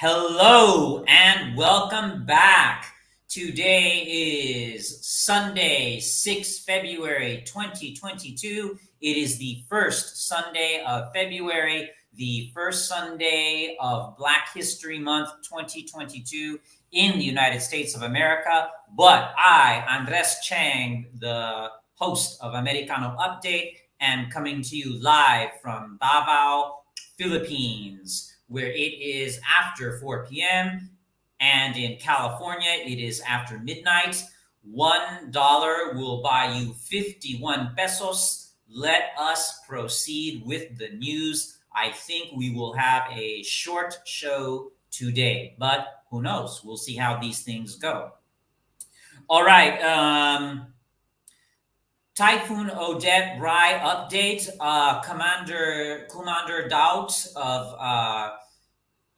Hello and welcome back. Today is Sunday, 6 February 2022. It is the first Sunday of February, the first Sunday of Black History Month 2022 in the United States of America. But I, Andres Chang, the host of Americano Update, am coming to you live from Davao, Philippines, where it is after 4 p.m. and in California, it is after midnight. $1 will buy you 51 pesos. Let us proceed with the news. I think we will have a short show today, but who knows? We'll see how these things go. All right. Typhoon Odette Rai update. Kumander Daot of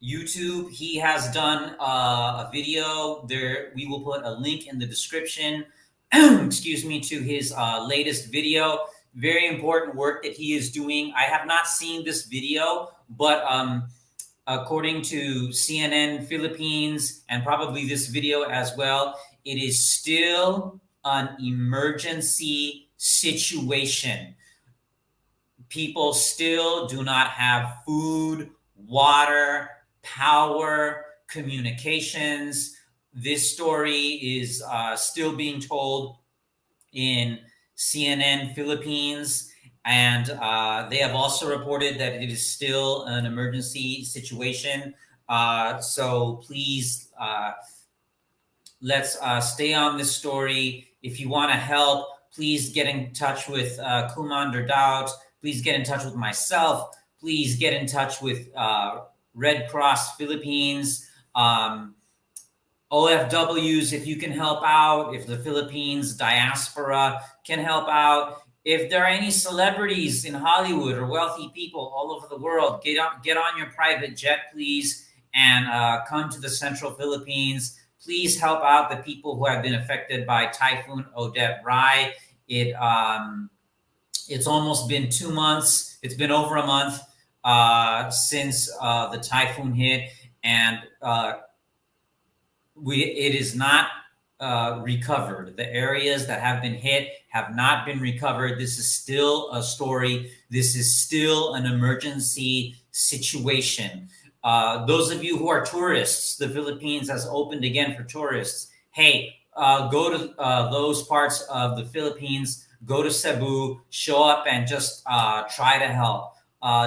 YouTube, he has done a video there. We will put a link in the description, excuse me, to his latest video. Very important work that he is doing. I have not seen this video, but according to CNN Philippines and probably this video as well, it is still an emergency situation. People still do not have food, water, power, communications. This story is still being told in CNN Philippines, and they have also reported that it is still an emergency situation. So please, let's stay on this story. If you want to help, please get in touch with Kumander Daot. Please get in touch with myself. Please get in touch with Red Cross Philippines, OFWs, if you can help out, if the Philippines diaspora can help out. If there are any celebrities in Hollywood or wealthy people all over the world, get on your private jet, please, and come to the Central Philippines. Please help out the people who have been affected by Typhoon Odette Rai. It's almost been 2 months. It's been over a month since the typhoon hit, and it is not recovered. The areas that have been hit have not been recovered. This is still a story. This is still an emergency situation. Those of you who are tourists, the Philippines has opened again for tourists. Hey, go to those parts of the Philippines, go to Cebu, show up and just try to help.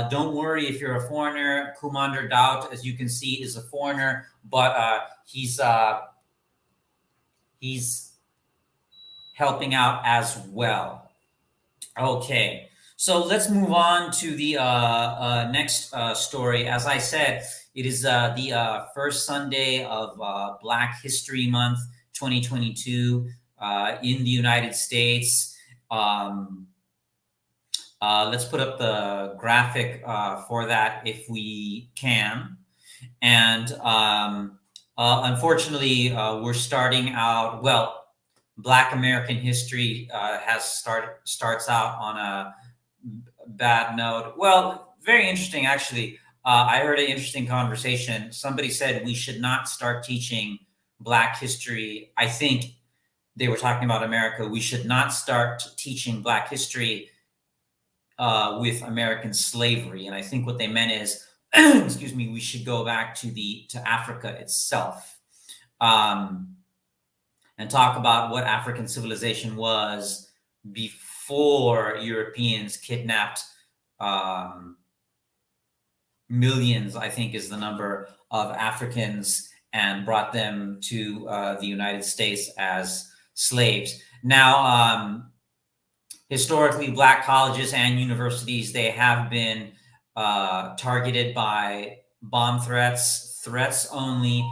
Don't worry if you're a foreigner. Kumander Daot, as you can see, is a foreigner, but he's helping out as well. Okay, so let's move on to the next story. As I said, it is the first Sunday of Black History Month 2022 in the United States. Let's put up the graphic for that if we can. And unfortunately, we're starting out, well, Black American history starts out on a bad note. Well, very interesting, actually. I heard an interesting conversation. Somebody said we should not start teaching Black history. I think they were talking about America. We should not start teaching Black history with American slavery. And I think what they meant is, excuse me, we should go back to Africa itself, and talk about what African civilization was before Europeans kidnapped millions, I think is the number, of Africans and brought them to the United States as slaves. Now, historically, Black colleges and universities, they have been targeted by bomb threats only.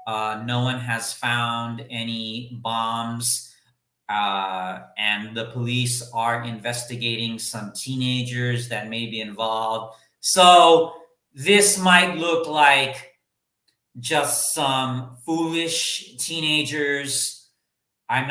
No one has found any bombs, and the police are investigating some teenagers that may be involved. So this might look like just some foolish teenagers. And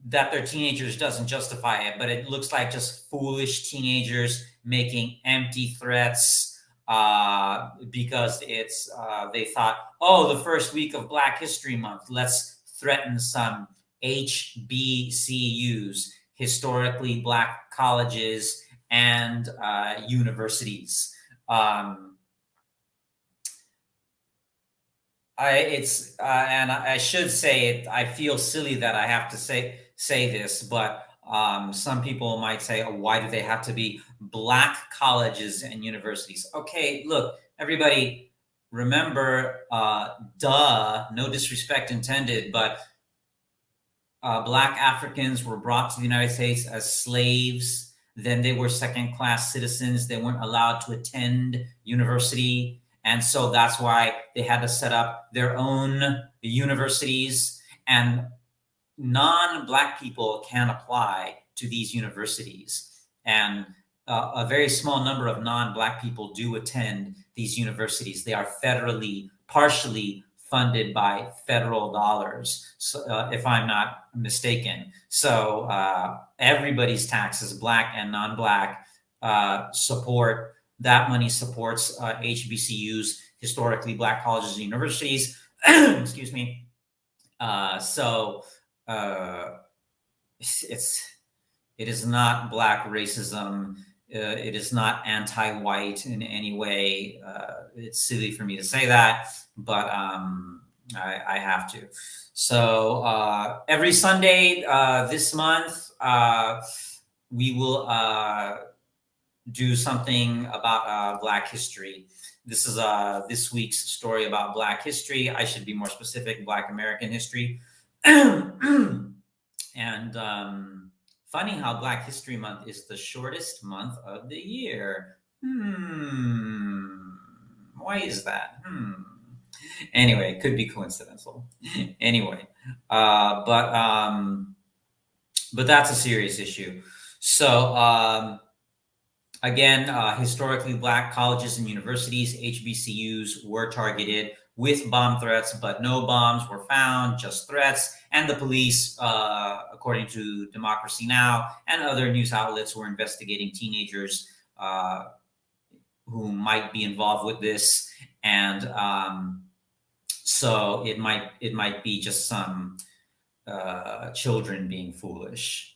that they're teenagers doesn't justify it, but it looks like just foolish teenagers making empty threats. because it's they thought, oh, the first week of Black History Month, let's threaten some HBCUs, historically Black colleges and universities. And I should say it. I feel silly that I have to say this, but some people might say, oh, why do they have to be Black colleges and universities? Okay, look, everybody, remember, no disrespect intended, but Black Africans were brought to the United States as slaves. Then they were second-class citizens. They weren't allowed to attend university. And so that's why they had to set up their own universities. And non-Black people can apply to these universities. And a very small number of non-Black people do attend these universities. They are federally, partially funded by federal dollars, so, if I'm not mistaken. So everybody's taxes, Black and non-Black, support. That money supports HBCUs, historically Black colleges and universities. Excuse me. So it is not Black racism. It is not anti-white in any way. It's silly for me to say that, but I have to. So every Sunday this month, we will do something about Black history. This is this week's story about Black history. I should be more specific, Black American history. And funny how Black History Month is the shortest month of the year. Why is that? Anyway, it could be coincidental. Anyway, but that's a serious issue. So again, historically Black colleges and universities, HBCUs, were targeted with bomb threats, but no bombs were found, just threats. And the police, according to Democracy Now! And other news outlets, were investigating teenagers who might be involved with this. And so it might be just some children being foolish.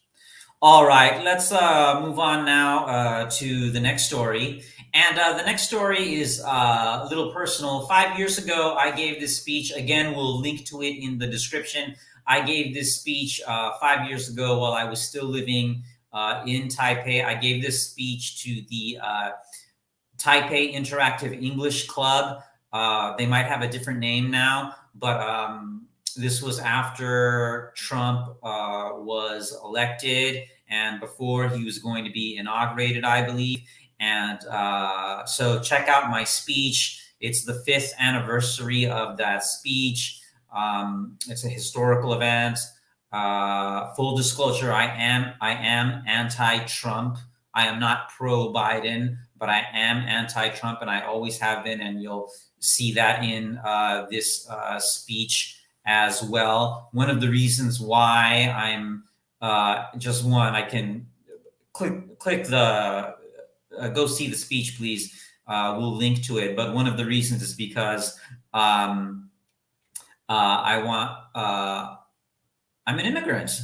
All right, let's move on now to the next story. And the next story is a little personal. 5 years ago, I gave this speech. Again, we'll link to it in the description. I gave this speech 5 years ago while I was still living in Taipei. I gave this speech to the Taipei Interactive English Club. They might have a different name now, but this was after Trump was elected and before he was going to be inaugurated, I believe. And so check out my speech. It's the 5th anniversary of that speech. It's a historical event. Full disclosure, I am anti-Trump. I am not pro-Biden, but I am anti-Trump, and I always have been, and you'll see that in this speech as well. One of the reasons why I'm just one, I can click the go see the speech, please. We'll link to it. But one of the reasons is because I'm an immigrant.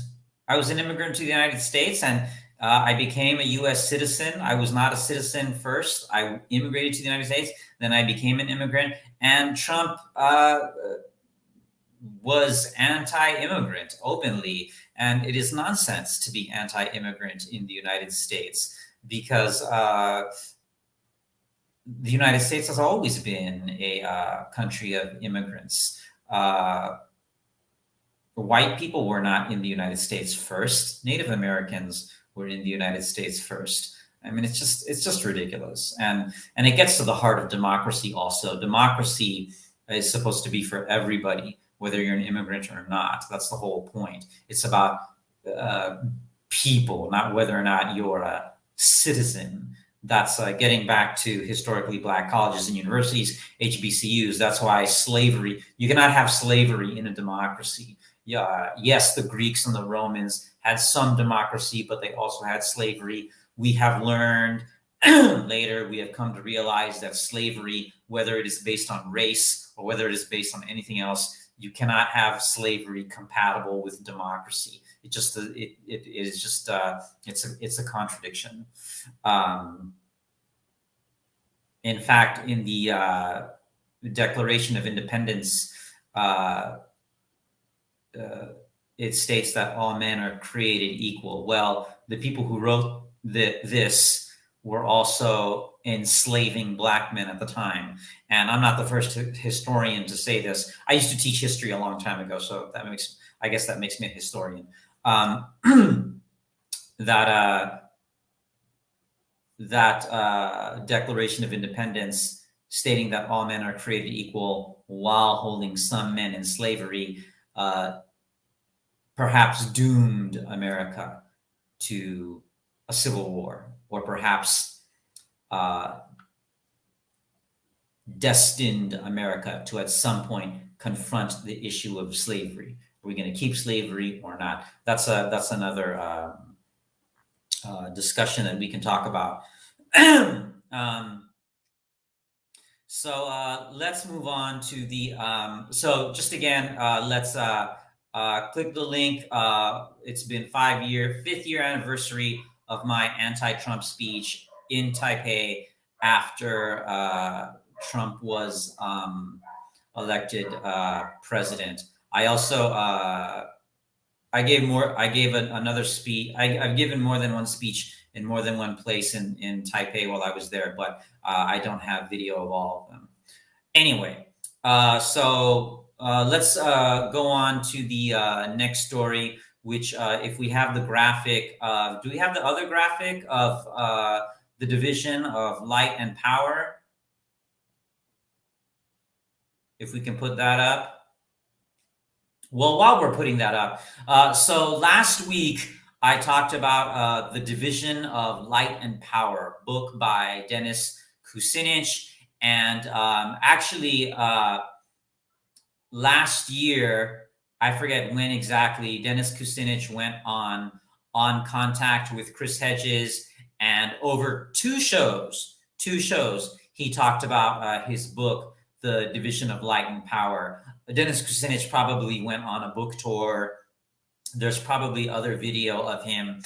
I was an immigrant to the United States, and I became a U.S. citizen. I was not a citizen first. I immigrated to the United States, then I became an immigrant. And Trump was anti-immigrant openly, and it is nonsense to be anti-immigrant in the United States, because the United States has always been a country of immigrants. White people were not in the United States first. Native Americans were in the United States first. I mean, it's just ridiculous. And it gets to the heart of democracy also. Democracy is supposed to be for everybody, whether you're an immigrant or not. That's the whole point. It's about people, not whether or not you're a citizen. That's getting back to historically Black colleges and universities, HBCUs. That's why slavery, you cannot have slavery in a democracy. Yes, the Greeks and the Romans had some democracy, but they also had slavery. We have learned Later, we have come to realize that slavery, whether it is based on race or whether it is based on anything else, you cannot have slavery compatible with democracy. It is just it's a contradiction. In fact, in the Declaration of Independence, it states that all men are created equal. Well, the people who wrote this were also enslaving black men at the time. And I'm not the first historian to say this. I used to teach history a long time ago, so I guess that makes me a historian. That Declaration of Independence, stating that all men are created equal while holding some men in slavery, perhaps doomed America to a civil war, or perhaps destined America to at some point confront the issue of slavery. Are we going to keep slavery or not? That's another discussion that we can talk about. So let's move on to the. So just again, let's click the link. It's been 5th year anniversary of my anti-Trump speech in Taipei after Trump was elected president. I also I've given more than one speech in more than one place in Taipei while I was there, but I don't have video of all of them. Anyway, so let's go on to the next story, which if we have the graphic, do we have the other graphic of the division of light and power? If we can put that up. Well, while we're putting that up, so last week I talked about the Division of Light and Power, book by Dennis Kucinich, and actually last year, I forget when exactly, Dennis Kucinich went on contact with Chris Hedges, and over two shows, he talked about his book, The Division of Light and Power. Dennis Kucinich probably went on a book tour. There's probably other video of him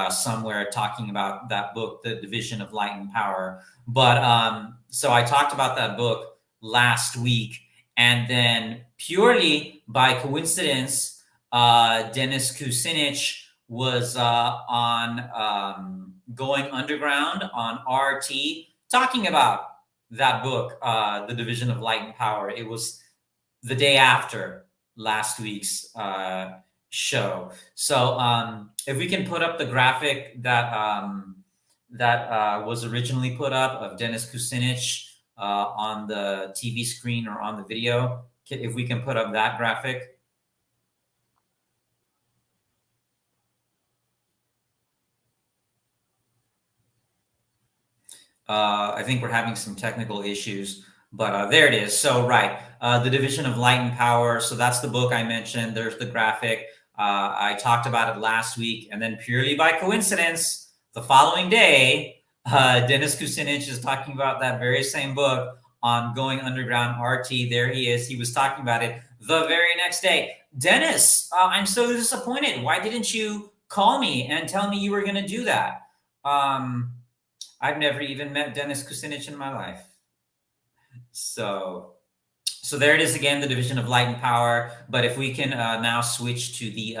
somewhere talking about that book, The Division of Light and Power. But so I talked about that book last week, and then purely by coincidence, Dennis Kucinich was on Going Underground on RT talking about that book, The Division of Light and Power. It was the day after last week's show. So if we can put up the graphic that was originally put up of Dennis Kucinich on the TV screen or on the video, if we can put up that graphic. I think we're having some technical issues, but there it is. So, right, The Division of Light and Power. So that's the book I mentioned. There's the graphic. I talked about it last week, and then purely by coincidence, the following day, Dennis Kucinich is talking about that very same book on Going Underground RT. There he is. He was talking about it the very next day. Dennis, I'm so disappointed. Why didn't you call me and tell me you were going to do that? I've never even met Dennis Kucinich in my life. So there it is again, The Division of Light and Power. But if we can now switch to the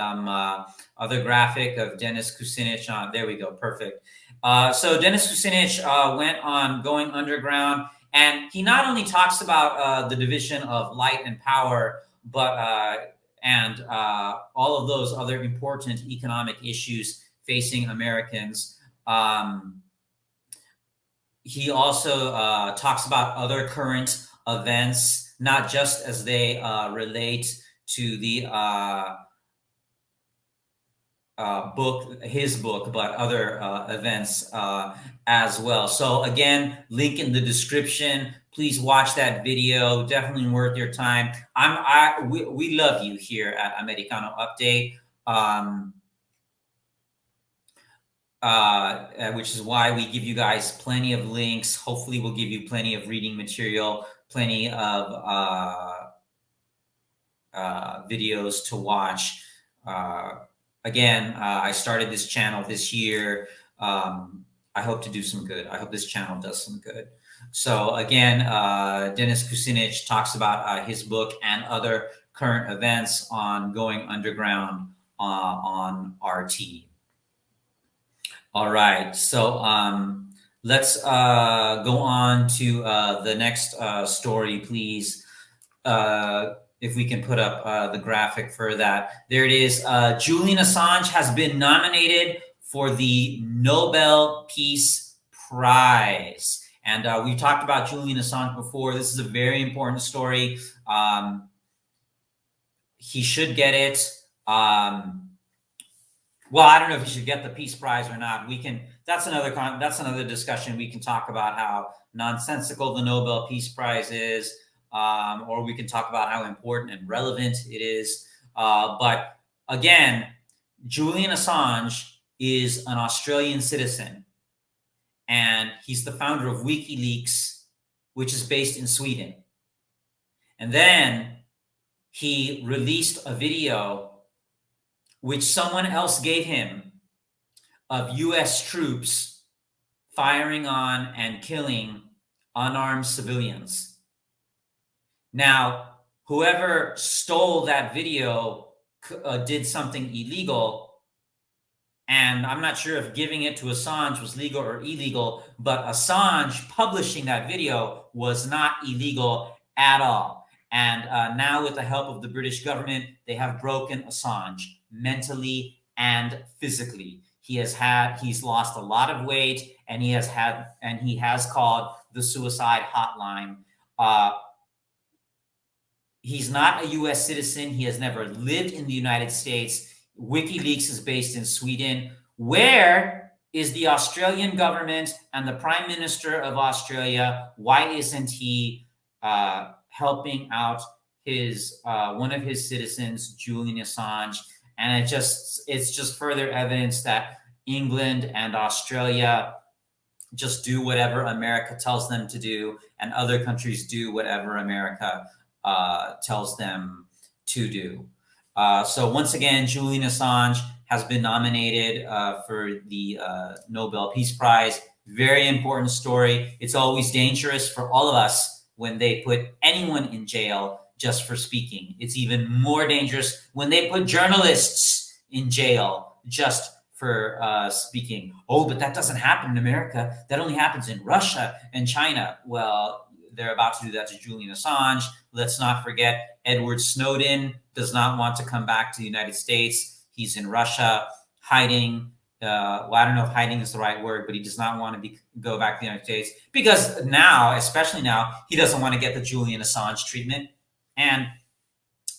other graphic of Dennis Kucinich. There we go. Perfect. So Dennis Kucinich went on Going Underground, and he not only talks about the division of light and power, but and all of those other important economic issues facing Americans. He also talks about other current events, not just as they relate to the his book, but other events as well. So again, link in the description. Please watch that video. Definitely worth your time. We love you here at Americano Update. which is why we give you guys plenty of links. Hopefully, we'll give you plenty of reading material, plenty of videos to watch. Again, I started this channel this year. I hope to do some good. I hope this channel does some good. So again, Dennis Kucinich talks about his book and other current events on going underground on RT. All right, so let's go on to the next story, please. If we can put up the graphic for that. There it is. Julian Assange has been nominated for the Nobel Peace Prize. And we talked about Julian Assange before. This is a very important story. He should get it. Well, I don't know if he should get the Peace Prize or not. We can. That's another discussion. We can talk about how nonsensical the Nobel Peace Prize is, or we can talk about how important and relevant it is. But again, Julian Assange is an Australian citizen, and he's the founder of WikiLeaks, which is based in Sweden. And then he released a video which someone else gave him of US troops firing on and killing unarmed civilians. Now, whoever stole that video did something illegal, and I'm not sure if giving it to Assange was legal or illegal, but Assange publishing that video was not illegal at all. And now with the help of the British government, they have broken Assange mentally and physically. He's lost a lot of weight, and he has called the suicide hotline. He's not a US citizen. He has never lived in the United States. WikiLeaks is based in Sweden. Where is the Australian government and the Prime Minister of Australia? Why isn't he helping out his one of his citizens, Julian Assange? And it's just further evidence that England and Australia just do whatever America tells them to do, and other countries do whatever America tells them to do. So once again, Julian Assange has been nominated for the Nobel Peace Prize. Very important story. It's always dangerous for all of us when they put anyone in jail just for speaking. It's even more dangerous when they put journalists in jail just for speaking. Oh, but that doesn't happen in America. That only happens in Russia and China. Well, they're about to do that to Julian Assange. Let's not forget Edward Snowden does not want to come back to the United States. He's in Russia hiding. Well, I don't know if hiding is the right word, but he does not want to go back to the United States because now, especially now, he doesn't want to get the Julian Assange treatment. And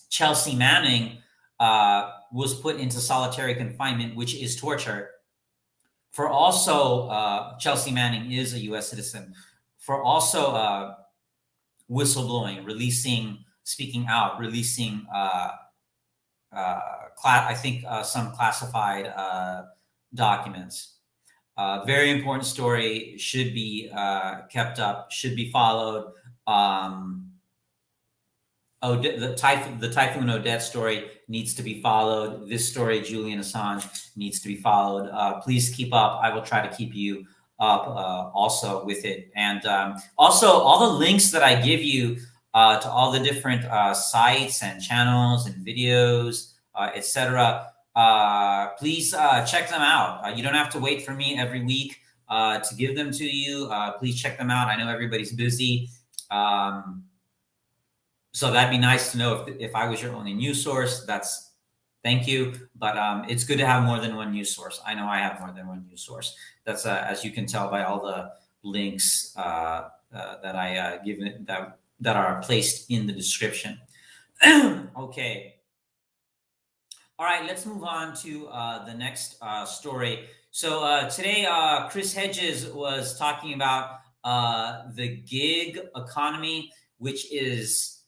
Chelsea Manning was put into solitary confinement, which is torture. For also, Chelsea Manning is a U.S. citizen. For also whistleblowing, speaking out, releasing, I think some classified documents. Very important story, should be kept up, should be followed. The Typhoon Odette story needs to be followed. This story, Julian Assange, needs to be followed. Please keep up. I will try to keep you up also with it. And also, all the links that I give you to all the different sites and channels and videos, etc. Please check them out. You don't have to wait for me every week to give them to you. Please check them out. I know everybody's busy. So that'd be nice to know if I was your only news source. Thank you. But it's good to have more than one news source. I know I have more than one news source. That's as you can tell by all the links that I give that are placed in the description. Okay. All right, let's move on to the next story. So today, Chris Hedges was talking about the gig economy, which is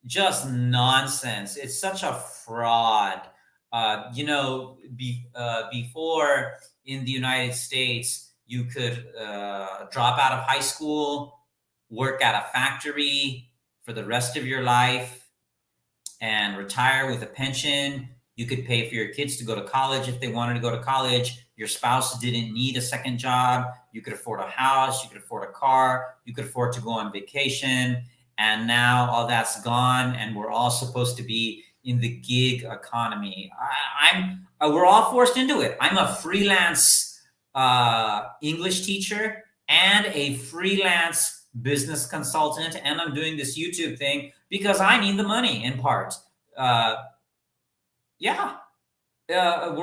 just nonsense. It's such a fraud. Before in the United States, you could drop out of high school, work at a factory for the rest of your life, and retire with a pension. You could pay for your kids to go to college if they wanted to go to college. Your spouse didn't need a second job. You could afford a house. You could afford a car. You could afford to go on vacation. And now all that's gone, and we're all supposed to be in the gig economy. We're all forced into it. I'm a freelance English teacher and a freelance business consultant, and I'm doing this YouTube thing because I need the money in part. We're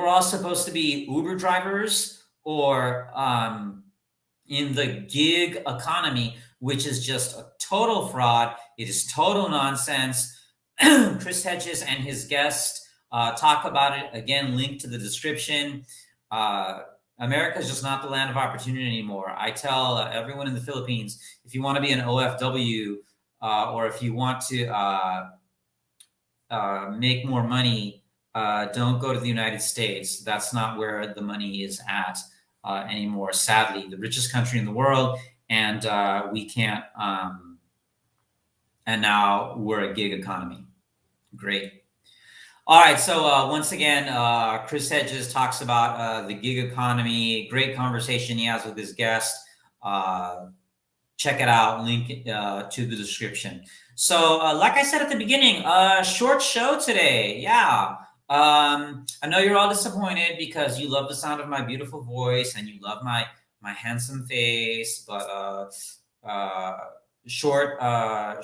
all supposed to be Uber drivers or in the gig economy, which is just a total fraud. It is total nonsense. Chris Hedges and his guest talk about it. Again, link to the description. America is just not the land of opportunity anymore. I tell everyone in the Philippines, if you want to be an OFW or if you want to make more money, don't go to the United States. That's not where the money is at anymore. Sadly, the richest country in the world, and we can't. And now we're a gig economy. Great. All right. So once again, Chris Hedges talks about the gig economy. Great conversation he has with his guest. Check it out. Link to the description. So like I said at the beginning, short show today. Yeah. I know you're all disappointed because you love the sound of my beautiful voice and you love my handsome face, but short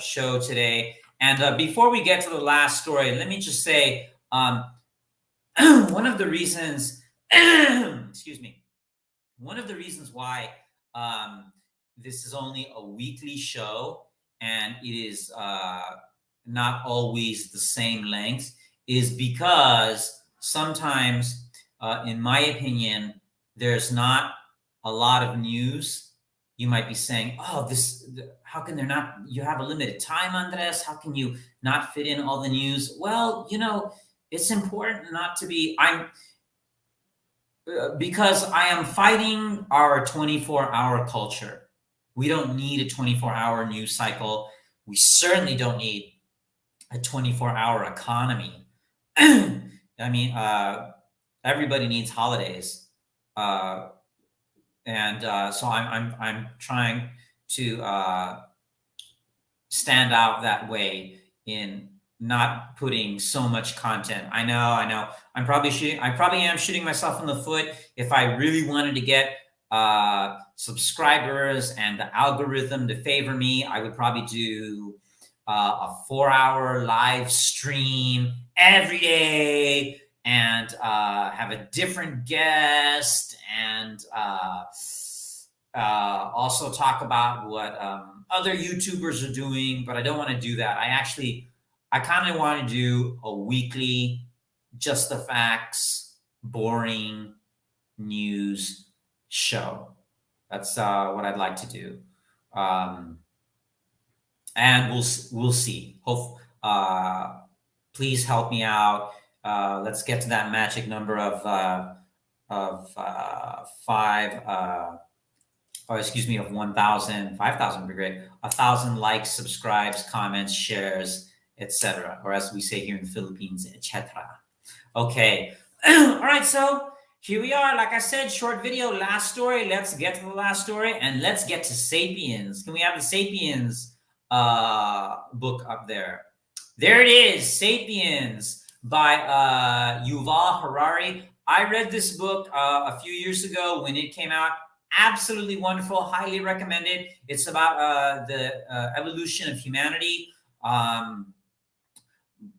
show today. And before we get to the last story, let me just say one of the reasons, excuse me, one of the reasons why this is only a weekly show and it is not always the same length is because sometimes, in my opinion, there's not a lot of news. You might be saying, oh, how can there not, you have a limited time, Andres, how can you not fit in all the news? Well, it's important not to be, because I am fighting our 24-hour culture. We don't need a 24-hour news cycle. We certainly don't need a 24-hour economy. I mean, everybody needs holidays. So I'm trying to stand out that way in not putting so much content. I know. I probably am shooting myself in the foot. If I really wanted to get subscribers and the algorithm to favor me, I would probably do a 4-hour live stream every day and have a different guest and also talk about what other YouTubers are doing, but I don't want to do that. I kind of want to do a weekly, just the facts, boring news show. That's what I'd like to do. And we'll see. Please help me out. Let's get to that magic number of 1,000. 5,000 would be great. 1,000 likes, subscribes, comments, shares, etc. Or as we say here in the Philippines, etc. Okay. All right. So here we are. Like I said, short video, last story. Let's get to the last story and let's get to Sapiens. Can we have the Sapiens book up there? There it is, Sapiens by Yuval Harari. I read this book a few years ago when it came out. Absolutely wonderful, highly recommended. It's about the evolution of humanity,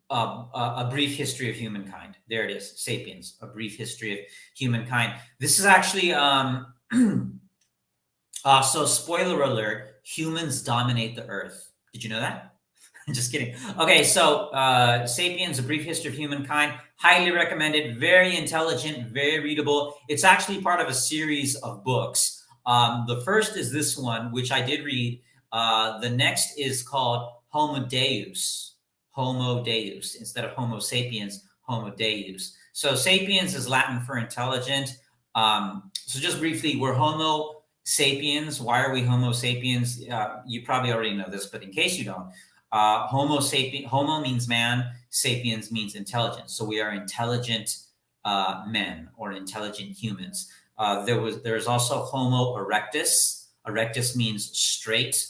a brief history of humankind. There it is, Sapiens, a brief history of humankind. This is actually, so spoiler alert, humans dominate the earth. Did you know that? Just kidding. Okay, so Sapiens, A Brief History of Humankind, highly recommended, very intelligent, very readable. It's actually part of a series of books. The first is this one, which I did read. The next is called Homo Deus. Homo Deus. Instead of Homo sapiens, Homo Deus. So Sapiens is Latin for intelligent. So just briefly, we're Homo sapiens. Why are we Homo sapiens? You probably already know this, but in case you don't, Homo means man, sapiens means intelligence. So we are intelligent men or intelligent humans. There's also Homo erectus. Erectus means straight.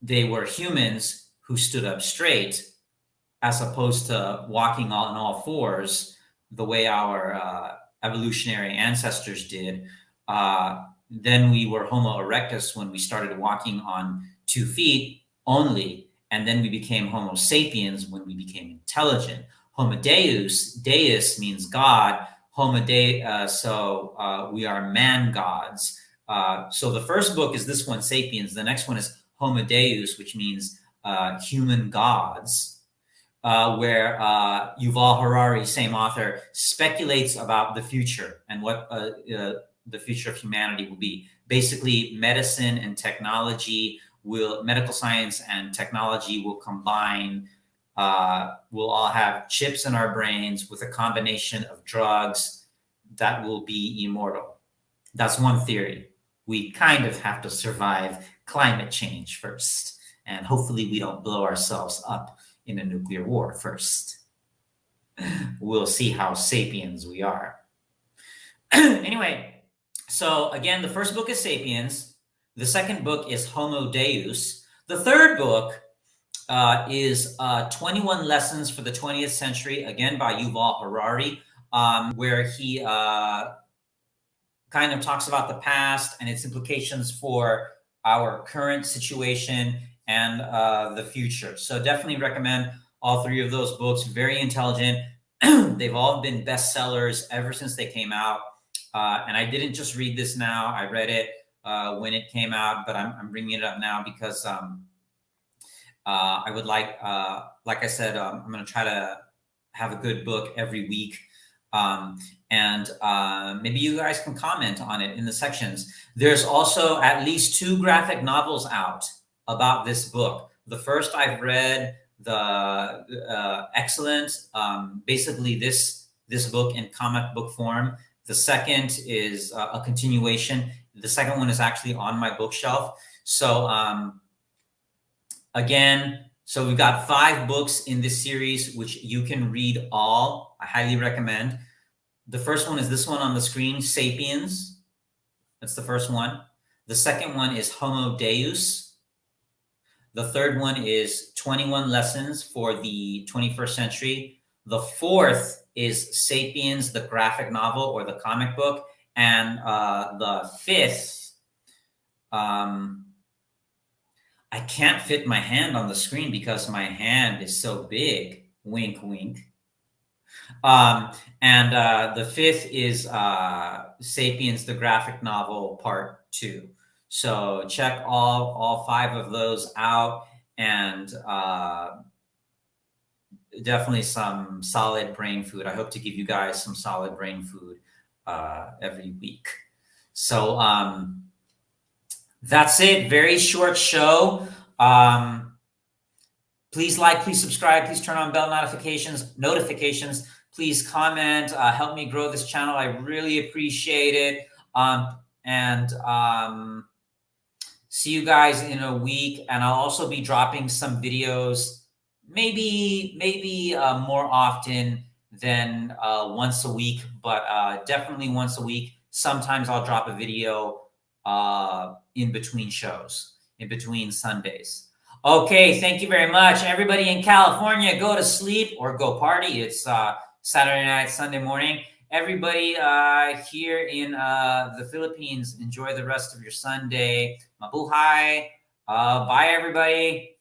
They were humans who stood up straight, as opposed to walking on all fours, the way our evolutionary ancestors did. Then we were Homo erectus when we started walking on 2 feet only, and then we became Homo sapiens when we became intelligent. Homo deus means God. So we are man gods. So the first book is this one, Sapiens. The next one is Homo Deus, which means human gods, where Yuval Harari, same author, speculates about the future and what the future of humanity will be. Basically, medical science and technology will combine. We'll all have chips in our brains with a combination of drugs that will be immortal. That's one theory. We kind of have to survive climate change first, and hopefully we don't blow ourselves up in a nuclear war first. We'll see how sapiens we are. Anyway, so again, the first book is Sapiens. The second book is Homo Deus. The third book is 21 Lessons for the 20th Century, again by Yuval Harari, where he kind of talks about the past and its implications for our current situation and the future. So definitely recommend all 3 of those books. Very intelligent. They've all been bestsellers ever since they came out. And I didn't just read this now. I read it when it came out, but I'm bringing it up now because I would like I said, I'm going to try to have a good book every week. And maybe you guys can comment on it in the sections. There's also at least 2 graphic novels out about this book. The first I've read, the excellent, basically this book in comic book form. The second is a continuation. The second one is actually on my bookshelf. So again, so we've got 5 books in this series, which you can read all. I highly recommend. The first one is this one on the screen, Sapiens. That's the first one. The second one is Homo Deus. The third one is 21 Lessons for the 21st Century. The fourth is Sapiens, the graphic novel or the comic book. And the fifth, I can't fit my hand on the screen because my hand is so big. Wink, wink. And the fifth is Sapiens, the graphic novel, part 2. So check all 5 of those out, and definitely some solid brain food. I hope to give you guys some solid brain food every week. So that's it. Very short show. Please like, please subscribe, please turn on bell notifications. Please comment, help me grow this channel. I really appreciate it. And see you guys in a week. And I'll also be dropping some videos, maybe more often than once a week, but definitely once a week. Sometimes I'll drop a video in between shows, in between Sundays. Okay, thank you very much. Everybody in California, go to sleep or go party. It's Saturday night, Sunday morning. Everybody here in the Philippines, enjoy the rest of your Sunday. Mabuhay. Bye, everybody.